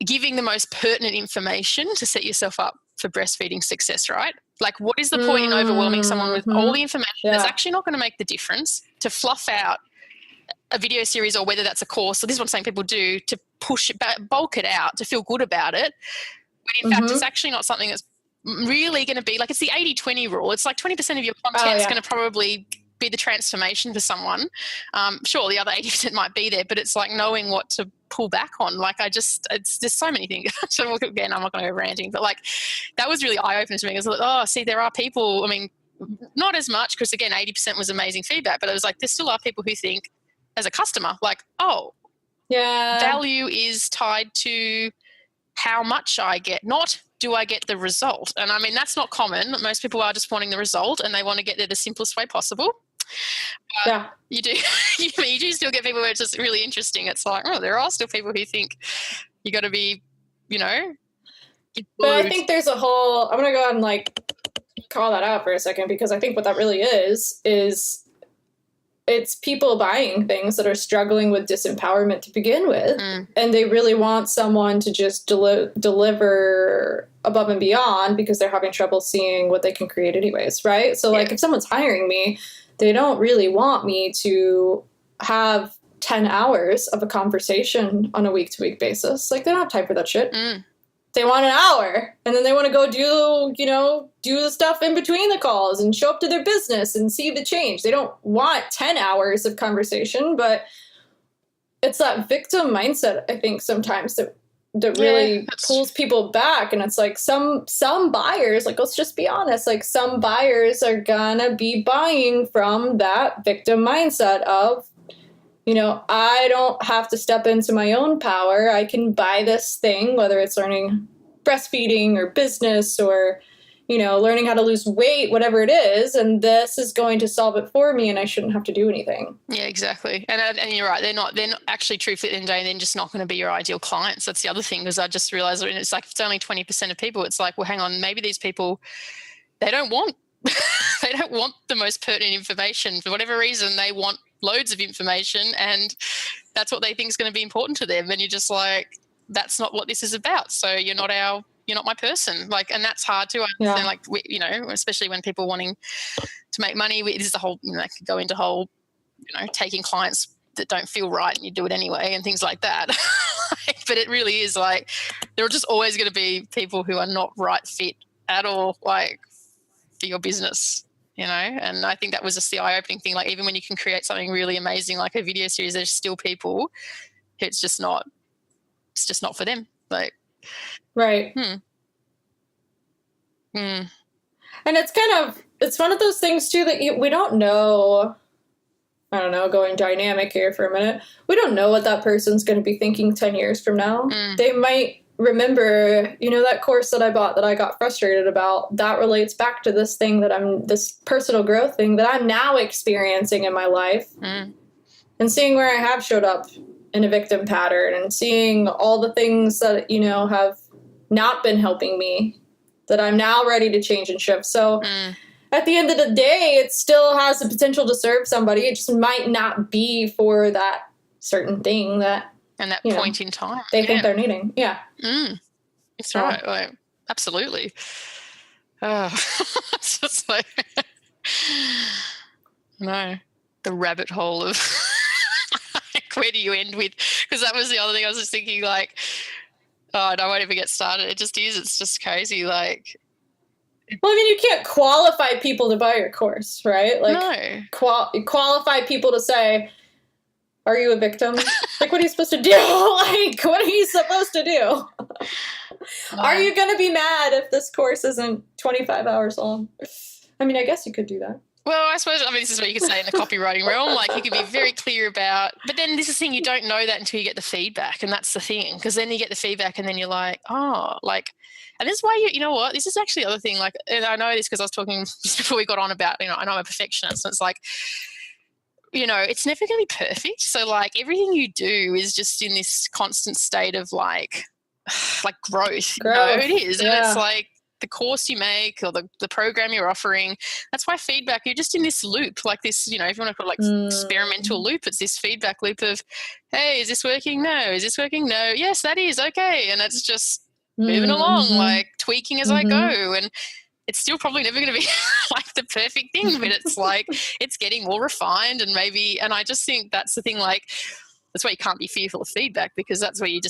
giving the most pertinent information to set yourself up for breastfeeding success, right? Like, what is the point in overwhelming someone with all the information that's actually not going to make the difference, to fluff out a video series, or whether that's a course, so this is what I'm saying people do, to push it, bulk it out, to feel good about it, when in fact it's actually not something that's really going to be, like, it's the 80-20 rule. It's like 20% of your content is going to probably be the transformation for someone. Sure, the other 80% might be there, but it's like knowing what to pull back on. Like, there's so many things. So again, I'm not going to go ranting, but like, that was really eye-opening to me. I was like, oh, see, there are people, I mean, not as much, because again, 80% was amazing feedback, but it was like, there still are people who think, as a customer, like, oh, value is tied to how much I get, not do I get the result. And I mean, that's not common. Most people are just wanting the result, and they want to get there the simplest way possible. You do still get people where it's just really interesting. It's like, oh, there are still people who think you got to be, but I think there's a whole, I'm going to go ahead and like call that out for a second, because I think what that really is it's people buying things that are struggling with disempowerment to begin with. And they really want someone to just deliver above and beyond, because they're having trouble seeing what they can create anyways, right? So like, if someone's hiring me, they don't really want me to have 10 hours of a conversation on a week-to-week basis. Like, they don't have time for that shit. They want an hour, and then they want to go do the stuff in between the calls and show up to their business and see the change. They don't want 10 hours of conversation, but it's that victim mindset, I think, sometimes that really pulls people back. And it's like some buyers, like, let's just be honest, like, some buyers are gonna be buying from that victim mindset of, I don't have to step into my own power. I can buy this thing, whether it's learning breastfeeding or business or, learning how to lose weight, whatever it is. And this is going to solve it for me, and I shouldn't have to do anything. Yeah, exactly. And you're right. They're not actually, truthfully, at the end of the day, they're just not going to be your ideal clients. That's the other thing, because I just realized that it's like, if it's only 20% of people, it's like, well, hang on, maybe these people, they don't want the most pertinent information. For whatever reason, they want loads of information, and that's what they think is going to be important to them. And you're just like, that's not what this is about. So you're not my person. Like, and that's hard to understand. Like, especially when people wanting to make money. This is the whole, that could go into whole, taking clients that don't feel right and you do it anyway and things like that. But it really is like, there are just always going to be people who are not right fit at all, like, for your business. And I think that was just the eye-opening thing. Like, even when you can create something really amazing like a video series, there's still people who it's just not for them. Like, right. And it's one of those things too that we don't know. I don't know, going dynamic here for a minute. We don't know what that person's going to be thinking 10 years from now. They might remember, that course that I bought that I got frustrated about, that relates back to this thing this personal growth thing that I'm now experiencing in my life. And seeing where I have showed up in a victim pattern, and seeing all the things that, have not been helping me, that I'm now ready to change and shift. So at the end of the day, it still has the potential to serve somebody. It just might not be for that certain thing that, and that point in time they think they're needing. Yeah. It's right. Like, absolutely. It's just like, no, the rabbit hole of like, where do you end with? Because that was the other thing I was just thinking, like, oh, I won't even get started. It just is. It's just crazy. Like, Well, I mean, you can't qualify people to buy your course, right? Like, No. qualify people to say, are you a victim? Like, what are you supposed to do? Like, what are you supposed to do? Are you going to be mad if this course isn't 25 hours long? I mean, I guess you could do that. Well, I suppose, this is what you could say in the copywriting realm. Like, you could be very clear about, but then this is the thing, you don't know that until you get the feedback. And that's the thing, because then you get the feedback and then you're like, oh, like, and this is why you know what, this is actually the other thing. Like, and I know this because I was talking just before we got on about, I know I'm a perfectionist. And it's like, it's never going to be perfect. So, like, everything you do is just in this constant state of like growth. It is. Yeah. And it's like, the course you make or the program you're offering, that's why feedback, you're just in this loop, like this, if you want to call it like experimental loop, it's this feedback loop of, hey, is this working? No. Is this working? No. Yes, that is. Okay. And it's just moving along, like tweaking as I go. And it's still probably never going to be like the perfect thing, but it's like, it's getting more refined and I just think that's the thing, like, that's why you can't be fearful of feedback, because that's where you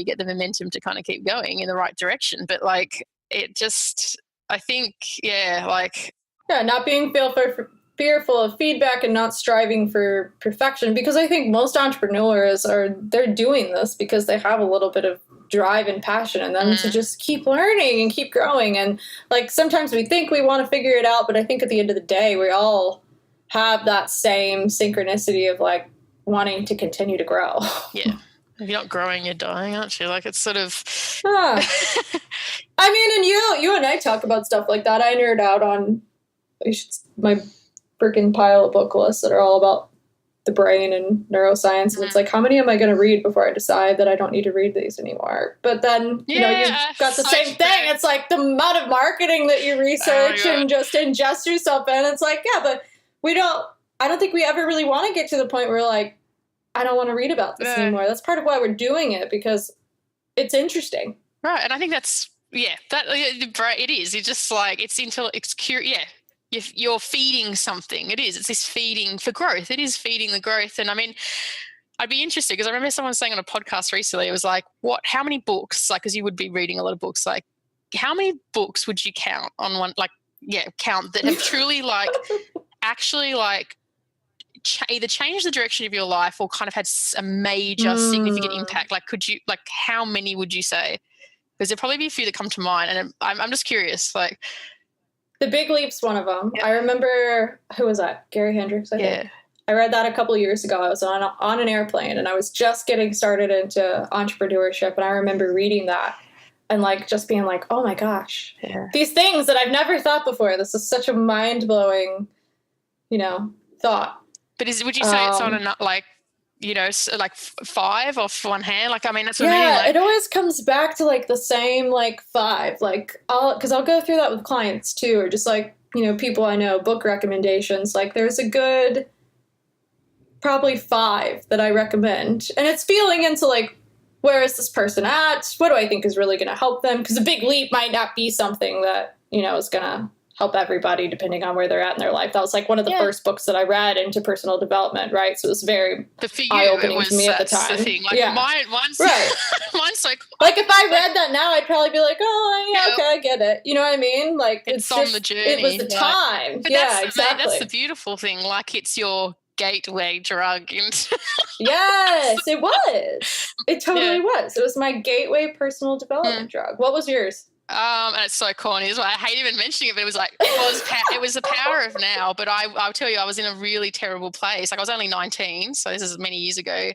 get the momentum to kind of keep going in the right direction. But like, it just, I think, not being fearful of feedback and not striving for perfection, because I think most entrepreneurs they're doing this because they have a little bit of drive and passion in them to just keep learning and keep growing. And like, sometimes we think we want to figure it out, but I think at the end of the day, we all have that same synchronicity of like wanting to continue to grow. Yeah. If you're not growing, you're dying, aren't you? Like, it's sort of... I mean, and you and I talk about stuff like that. I nerd out on my freaking pile of book lists that are all about the brain and neuroscience. And it's like, how many am I going to read before I decide that I don't need to read these anymore? But then, you've got the same thing. It's like the amount of marketing that you research and just ingest yourself in. It's like, yeah, but I don't think we ever really want to get to the point where like, I don't want to read about this anymore. That's part of why we're doing it, because it's interesting. Right. And I think that's, it is. It's just like, it's curious. Yeah. You're feeding something. It is. It's this feeding for growth. It is feeding the growth. And I mean, I'd be interested, because I remember someone saying on a podcast recently, it was like, how many books, like, because you would be reading a lot of books, like, how many books would you count on one, count that have truly like, actually like, either change the direction of your life or kind of had a major significant impact? Like, how many would you say? Because there'll probably be a few that come to mind, and I'm just curious. Like, The Big Leap's one of them. Yeah. I remember, who was that? Gary Hendricks, I think. I read that a couple of years ago. I was on an airplane, and I was just getting started into entrepreneurship, and I remember reading that and like just being like, oh my gosh, these things that I've never thought before. This is such a mind-blowing, thought. But would you say it's on a, like, like 5 off one hand? Like, I mean, that's what I mean. Yeah, it always comes back to like the same like 5. Like, I'll go through that with clients too, or just like, people I know, book recommendations. Like, there's a good probably 5 that I recommend, and it's feeling into like, where is this person at? What do I think is really going to help them? Because a big leap might not be something that is going to help everybody depending on where they're at in their life. That was like one of the first books that I read into personal development, right? So it was very eye-opening to me at the time. The thing. Like, mine's mine's so cool. Like, if I read that now, I'd probably be like, oh, yeah, okay, I get it. You know what I mean? Like, it's on the journey. It was the time. But exactly. That's the beautiful thing. Like, it's your gateway drug. Yes, it was. It totally was. It was my gateway personal development drug. What was yours? And it's so corny as well. I hate even mentioning it, but it was like, it was the power of now. But I'll tell you, I was in a really terrible place. Like, I was only 19, so this is many years ago.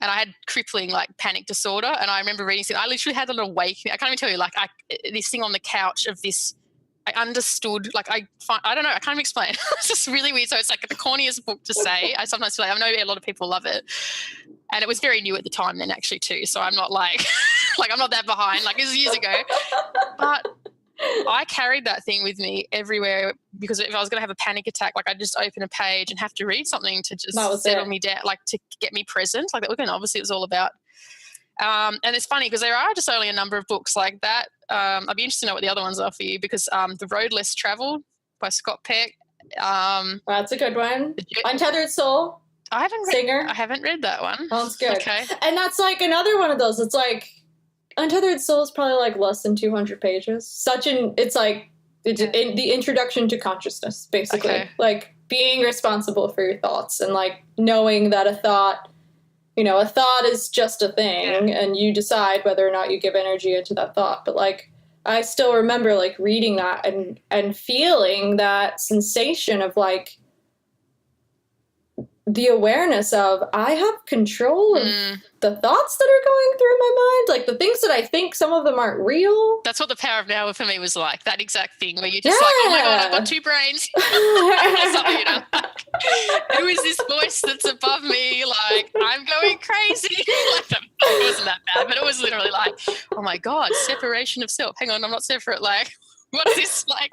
And I had crippling like panic disorder. And I remember reading something. I literally had a little awakening. I can't even tell you, like, this thing on the couch of this, I understood, like, I don't know, I can't even explain. It's just really weird. So it's like the corniest book to say. I sometimes feel like, I know a lot of people love it. And it was very new at the time then, actually, too. So I'm not like, I'm not that behind. Like, it was years ago. But I carried that thing with me everywhere, because if I was going to have a panic attack, like, I'd just open a page and have to read something to just settle me down, like, to get me present. Like, that, obviously it was all about. And it's funny because there are just only a number of books like that. I'd be interested to know what the other ones are for you, because The Road Less Traveled by Scott Peck. That's a good one. Untethered Soul. I haven't read that one. Oh, it's good. Okay. And that's like another one of those. It's like Untethered Soul is probably like less than 200 pages. It's like the introduction to consciousness, basically. Okay. Like being responsible for your thoughts and like knowing that a thought is just a thing and you decide whether or not you give energy into that thought. But like, I still remember like reading that and feeling that sensation of like the awareness of I have control of the thoughts that are going through my mind, like the things that I think, some of them aren't real. That's what the power of now for me was like, that exact thing where you're just like, oh my God, I've got 2 brains. Or something, you know? Who is this voice that's above me? Like, I'm going crazy. Like, it wasn't that bad, but it was literally like, oh my God, separation of self. Hang on, I'm not separate. Like, what's this like?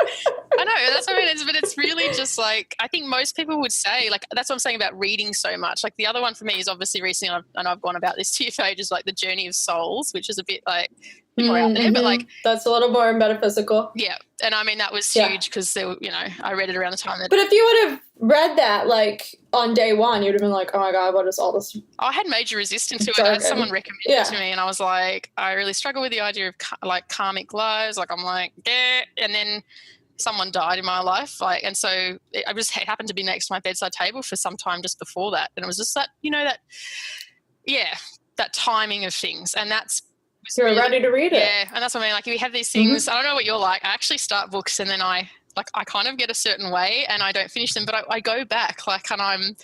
I know, that's what it is, but it's really just like, I think most people would say, like, that's what I'm saying about reading so much. Like, the other one for me is obviously recently, and I've gone about this to you for ages, like The Journey of Souls, which is a bit like more out there, but like. That's a little more metaphysical. Yeah. And I mean, that was huge because, I read it around the time that. But if you would have read that, like, on day one, you'd have been like, oh my God, what is all this? I had major resistance to it. jargon. I had someone recommend it to me, and I was like, I really struggle with the idea of like karmic lives. Like, I'm like, yeah. And then someone died in my life. Like, and so it happened to be next to my bedside table for some time just before that. And it was just that, that timing of things. And that's, you're ready to read it. Yeah, and that's what I mean. Like, we have these things. I don't know what you're like. I actually start books and then I kind of get a certain way and I don't finish them, but I go back. Like, and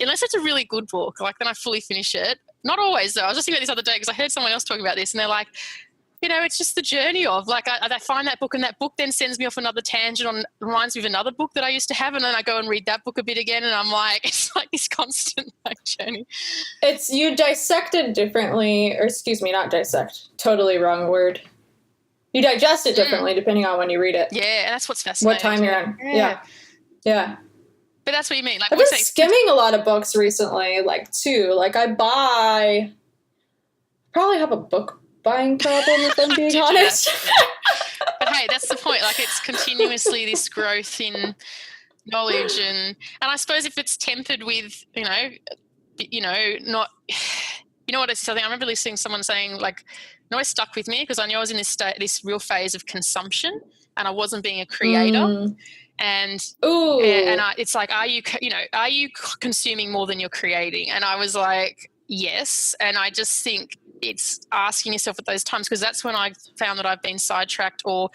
unless it's a really good book, like then I fully finish it. Not always though. I was just thinking about this other day because I heard someone else talking about this and they're like, it's just the journey of like, I find that book and that book then sends me off another tangent reminds me of another book that I used to have. And then I go and read that book a bit again. And I'm like, it's like this constant like journey. It's you dissect it differently, or excuse me, not dissect, totally wrong word. You digest it differently depending on when you read it. Yeah. And that's what's fascinating. What time you're in. Yeah. But that's what you mean. Like, I've been skimming a lot of books recently, like too. Like probably have a book buying problem if I'm being honest. But hey, that's the point. Like, it's continuously this growth in knowledge and I suppose if it's tempered with, not, what it's something. I remember listening to someone saying like, it always stuck with me because I knew I was in this real phase of consumption and I wasn't being a creator. And it's like, are you consuming more than you're creating? And I was like, yes. And I just think it's asking yourself at those times, because that's when I found that I've been sidetracked or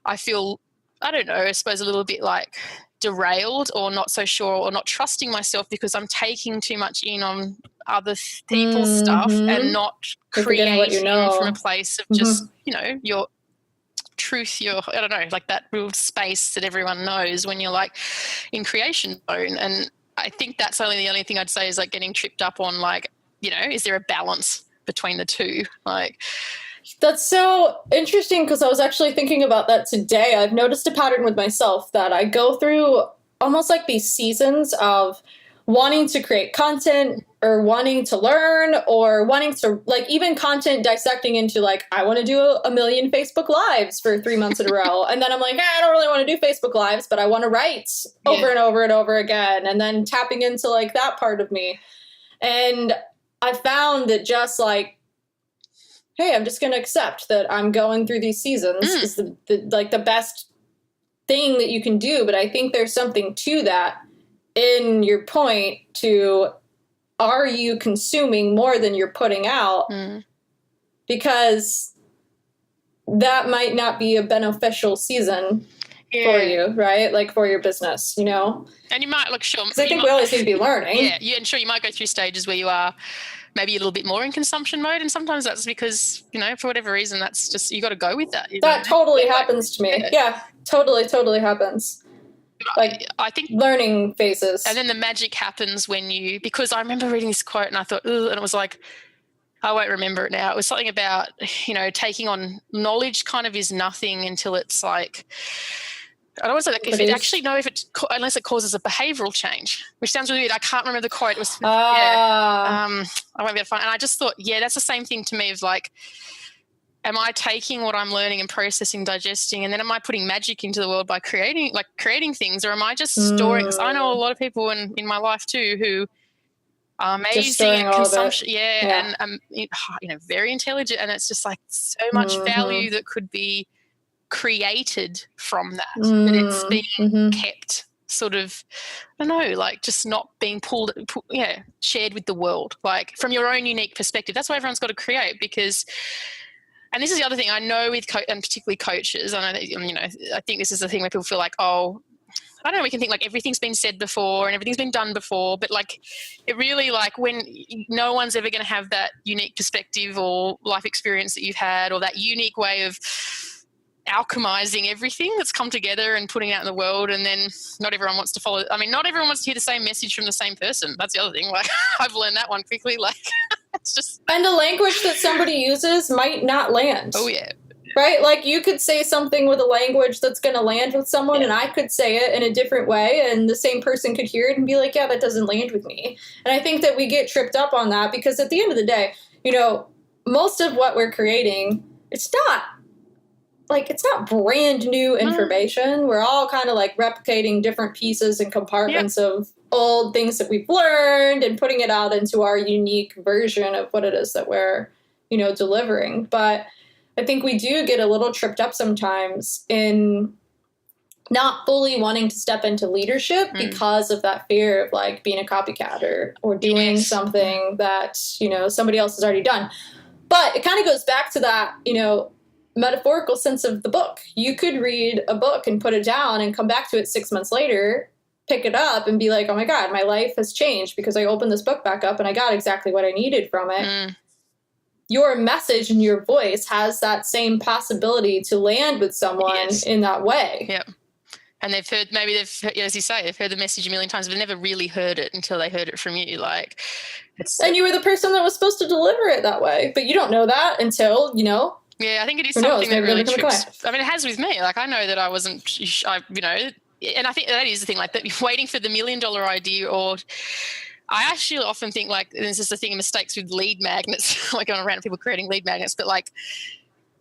I feel, I don't know, I suppose a little bit like derailed or not so sure or not trusting myself because I'm taking too much in on other people's stuff and not creating what from a place of just, your truth, I don't know, like that real space that everyone knows when you're like in creation zone. And I think that's the only thing I'd say is like getting tripped up on like, is there a balance between the two? Like, that's so interesting because I was actually thinking about that today. I've noticed a pattern with myself that I go through almost like these seasons of wanting to create content or wanting to learn or wanting to like even content dissecting into like, I want to do a million Facebook lives for 3 months in a row. And then I'm like, I don't really want to do Facebook lives, but I want to write over and over and over again. And then tapping into like that part of me. And I found that just like, hey, I'm just going to accept that I'm going through these seasons is the best thing that you can do. But I think there's something to that in your point to, are you consuming more than you're putting out? Because that might not be a beneficial season for you, right? Like for your business, And you might look sure. Because I think we always need to be learning. Yeah, and sure, you might go through stages where you are maybe a little bit more in consumption mode, and sometimes that's because, for whatever reason, that's just, you got to go with that. That totally happens to me. Yeah, totally happens. Like, I think learning phases. And then the magic happens because I remember reading this quote and I thought, and it was like, I won't remember it now. It was something about, taking on knowledge kind of is nothing until it's like, I don't want to say like unless it causes a behavioural change, which sounds really weird. I can't remember the quote. It was, I won't be able to find. And I just thought, that's the same thing to me of like, am I taking what I'm learning and processing, digesting, and then am I putting magic into the world by creating things, or am I just storing? Because I know a lot of people in my life too who are amazing at consumption, and very intelligent, and it's just like so much value that could be created from that, but it's being kept sort of, I don't know, like just not being shared with the world, like from your own unique perspective. That's why everyone's got to create, because, and this is the other thing I know with and particularly coaches, I know that, you know, I think this is the thing where people feel like, oh, I don't know, we can think like everything's been said before and everything's been done before, but like it really, like when no one's ever going to have that unique perspective or life experience that you've had, or that unique way of alchemizing everything that's come together and putting it out in the world. And then not everyone wants to follow. I mean, not everyone wants to hear the same message from the same person. That's the other thing. Like I've learned that one quickly. Like it's just. And the language that somebody uses might not land. Oh yeah. Right? Like you could say something with a language that's going to land with someone, and I could say it in a different way, and the same person could hear it and be like, yeah, that doesn't land with me. And I think that we get tripped up on that, because at the end of the day, you know, most of what we're creating, it's not brand new information. We're all kind of like replicating different pieces and compartments of old things that we've learned and putting it out into our unique version of what it is that we're, you know, delivering. But I think we do get a little tripped up sometimes in not fully wanting to step into leadership because of that fear of like being a copycat or doing something that, you know, somebody else has already done. But it kind of goes back to that, you know, metaphorical sense of the book. You could read a book and put it down and come back to it 6 months later, pick it up and be like, oh my God, my life has changed because I opened this book back up and I got exactly what I needed from it. Your message and your voice has that same possibility to land with someone in that way. Yeah. And they've heard, maybe as you say, they've heard the message a million times, but they've never really heard it until they heard it from you. Like, and you were the person that was supposed to deliver it that way, but you don't know that until, you know. Yeah, I think it is something that really trips. I mean, it has with me. Like, I know that I wasn't, you know, and I think that is the thing, like that waiting for the $1 million idea, or I actually often think like, there's just a thing of mistakes with lead magnets, like going around people creating lead magnets, but like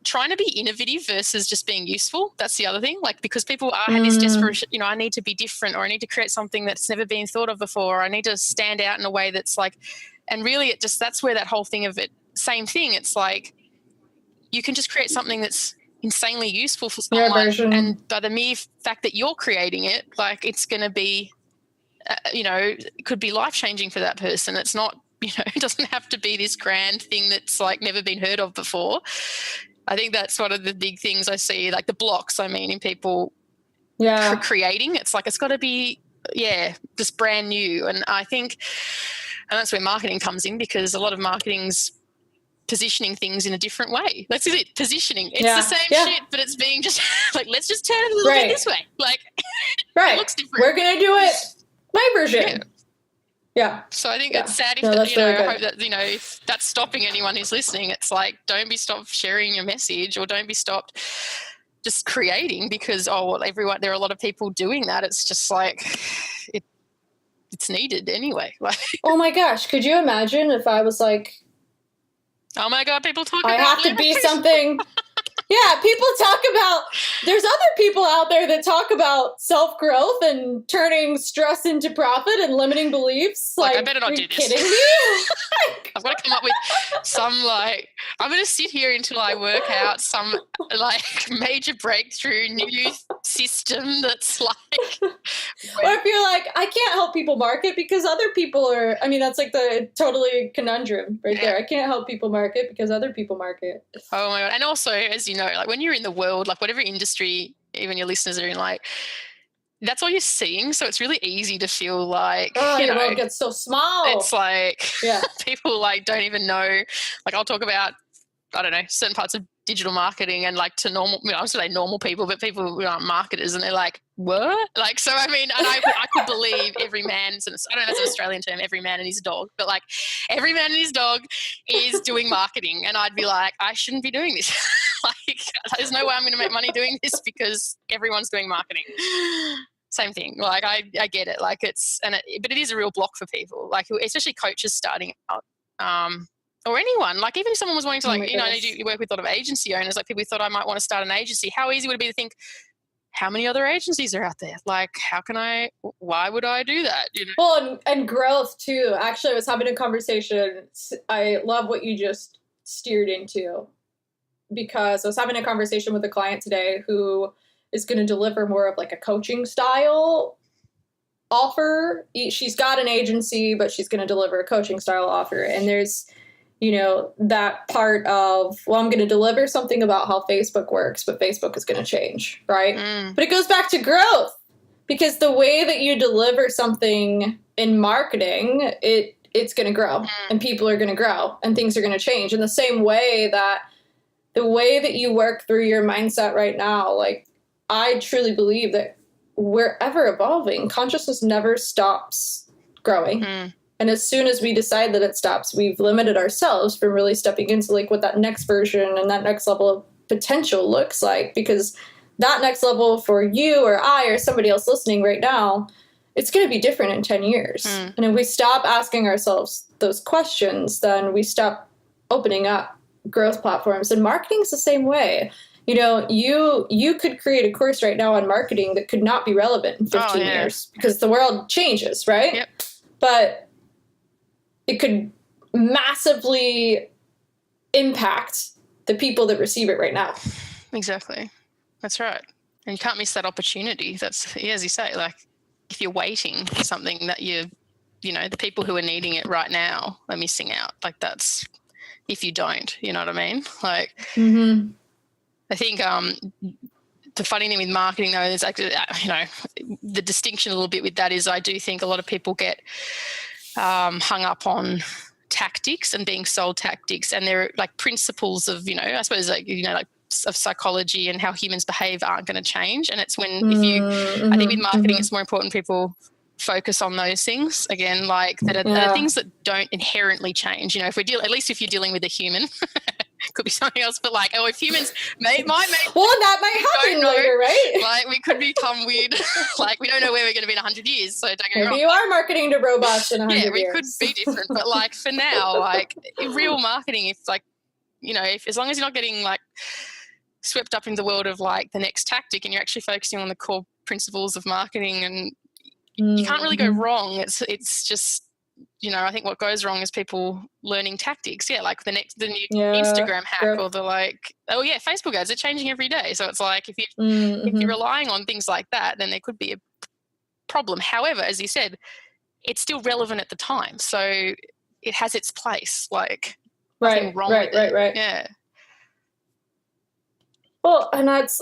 trying to be innovative versus just being useful. That's the other thing. Like, because people have this desperation, you know, I need to be different, or I need to create something that's never been thought of before, or I need to stand out in a way that's like, and really it just, that's where that whole thing of it, same thing. It's like, you can just create something that's insanely useful for someone, and by the mere fact that you're creating it, like it's going to be, you know, it could be life-changing for that person. It's not, you know, it doesn't have to be this grand thing that's like never been heard of before. I think that's one of the big things I see, like the blocks, I mean, in people creating. It's like, it's got to be, just brand new. And I think, and that's where marketing comes in, because a lot of marketing's positioning things in a different way. That's it, positioning. It's the same shit, but it's being just like, let's just turn it a little bit this way. Like, it looks different. We're going to do it my version. Yeah. So I think it's sad if, you know, I hope that, you know, if that's stopping anyone who's listening, it's like, don't be stopped sharing your message, or don't be stopped just creating because, there are a lot of people doing that. It's just like, it's needed anyway. Like, oh my gosh. Could you imagine if I was like, oh my God, people talk I about have to be something. Yeah, people talk about, there's other people out there that talk about self-growth and turning stress into profit and limiting beliefs. Like, I better not do this. Kidding me? I've got to come up with some, like, I'm going to sit here until I work out some, like, major breakthrough new system that's like. Or if you're like, I can't help people market because other people are, I mean, that's like the totally conundrum right there. I can't help people market because other people market. Oh my God. And also, as you know, like when you're in the world, like whatever industry, even your listeners are in, like, that's all you're seeing. So it's really easy to feel like, your world gets so small. It's like, people like don't even know. Like, I'll talk about, I don't know, certain parts of digital marketing and like to normal, I was going to say normal people, but people who aren't marketers, and they're like, what? Like, so I mean, and I could believe every man, I don't know if that's an Australian term, every man and his dog, but like every man and his dog is doing marketing. And I'd be like, I shouldn't be doing this. Like, there's no way I'm going to make money doing this because everyone's doing marketing. Same thing. Like, I get it. Like, but it is a real block for people, like, especially coaches starting out. Or anyone, like even if someone was wanting to, like, you know, you work with a lot of agency owners, like people who thought I might want to start an agency. How easy would it be to think, how many other agencies are out there? Like, why would I do that? You know? Well, and growth too. Actually, I was having a conversation. I love what you just steered into. because I was having a conversation with a client today who is going to deliver more of like a coaching style offer. She's got an agency, but she's going to deliver a coaching style offer. And there's, that part of, well, I'm going to deliver something about how Facebook works, but Facebook is going to change, right? But it goes back to growth, because the way that you deliver something in marketing, it's going to grow, and people are going to grow, and things are going to change in the same way that the way that you work through your mindset right now, like, I truly believe that we're ever evolving. Consciousness never stops growing. And as soon as we decide that it stops, we've limited ourselves from really stepping into like what that next version and that next level of potential looks like, because that next level for you or I or somebody else listening right now, it's going to be different in 10 years. And if we stop asking ourselves those questions, then we stop opening up growth platforms. And marketing's the same way. You could create a course right now on marketing that could not be relevant in 15 years because the world changes, right? Yep. But it could massively impact the people that receive it right now. Exactly. That's right. And you can't miss that opportunity. That's, as you say, like, if you're waiting for something that the people who are needing it right now are missing out. Like, that's, if you don't, you know what I mean? Like, I think the funny thing with marketing, though, is actually, the distinction a little bit with that is I do think a lot of people get hung up on tactics and being sold tactics, and they're like principles of, I suppose, like, of psychology and how humans behave aren't going to change. And it's when I think with marketing, it's more important people focus on those things again, like that are things that don't inherently change. If we at least if you're dealing with a human, could be something else, but like, if humans might well, that might happen later, right? Like, we could become weird. Like, we don't know where we're going to be in 100 years. So don't get me wrong. Maybe you are marketing to robots in 100 years. Yeah, we could be different, but like for now, like in real marketing, if like, if as long as you're not getting like swept up in the world of like the next tactic, and you're actually focusing on the core principles of marketing, and you can't really go wrong. It's just, I think what goes wrong is people learning tactics. Yeah, like the new Instagram hack, or the like, Facebook ads are changing every day. So it's like if you're relying on things like that, then there could be a problem. However, as you said, it's still relevant at the time, so it has its place. Like, nothing wrong with it. Right. Yeah. Well, and it's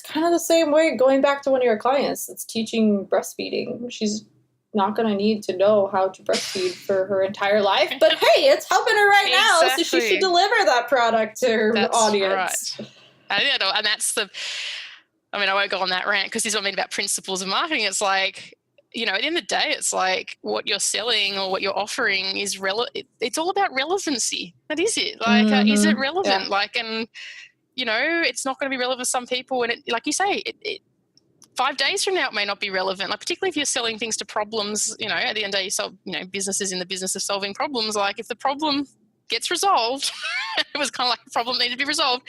kind of the same way, going back to one of your clients that's teaching breastfeeding. She's not going to need to know how to breastfeed for her entire life, but hey, it's helping her right now, so she should deliver that product to her audience. Right. And that's I won't go on that rant because this is what I mean about principles of marketing. It's like, at the end of the day, it's like what you're selling or what you're offering is it's all about relevancy. That is it. Like, is it relevant? Yeah. Like, and it's not going to be relevant for some people. And like you say, 5 days from now, it may not be relevant. Like, particularly if you're selling things to problems, at the end of the day, you solve, businesses in the business of solving problems. Like, if the problem gets resolved, it was kind of like the problem needed to be resolved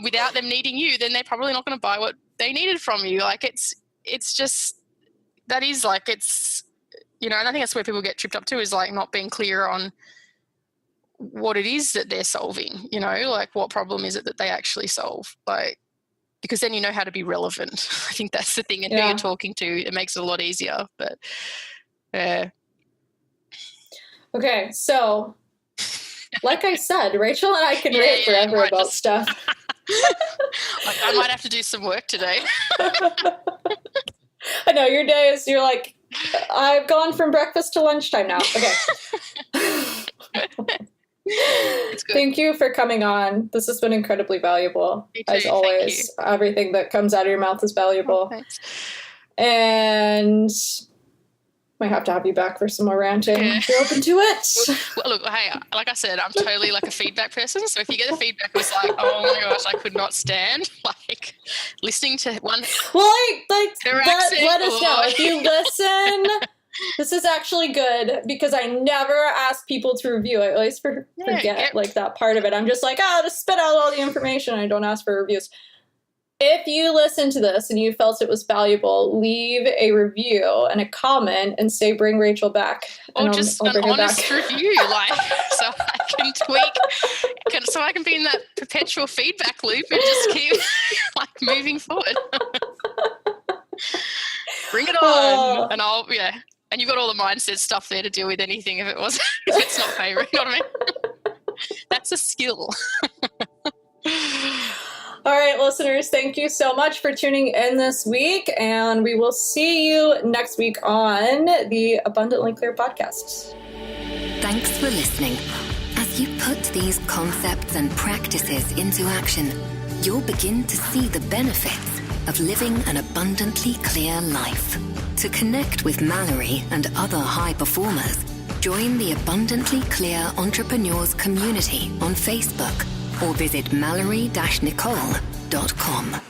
without them needing you, then they're probably not going to buy what they needed from you. Like, it's just, that is like, it's, and I think that's where people get tripped up too, is like not being clear on what it is that they're solving, like what problem is it that they actually solve, like, because then you know how to be relevant. I think that's the thing, and who you're talking to, it makes it a lot easier. But okay, so like I said, Rachel and I can rant forever about stuff. Like, I might have to do some work today. I know your day is, you're like, I've gone from breakfast to lunchtime now. Okay. Thank you for coming on. This has been incredibly valuable. As always, everything that comes out of your mouth is valuable. And might have to have you back for some more ranting. If you're open to it. Well, look, hey, like I said, I'm totally like a feedback person. So if you get the feedback, it was like, oh my gosh, I could not stand like listening to one. Well, let us know if you listen. This is actually good, because I never ask people to review. I always forget like that part of it. I'm just like, just spit out all the information. I don't ask for reviews. If you listen to this and you felt it was valuable, leave a review and a comment and say, bring Rachel back. Or just an honest review, like, so I can tweak, so I can be in that perpetual feedback loop and just keep like moving forward. Bring it on. And and you've got all the mindset stuff there to deal with anything if it's not favourite. You know what I mean? That's a skill. All right, listeners, thank you so much for tuning in this week, and we will see you next week on the Abundantly Clear podcast. Thanks for listening. As you put these concepts and practices into action, you'll begin to see the benefits of living an abundantly clear life. To connect with Malorie and other high performers, join the Abundantly Clear Entrepreneurs community on Facebook or visit malorie-nicole.com.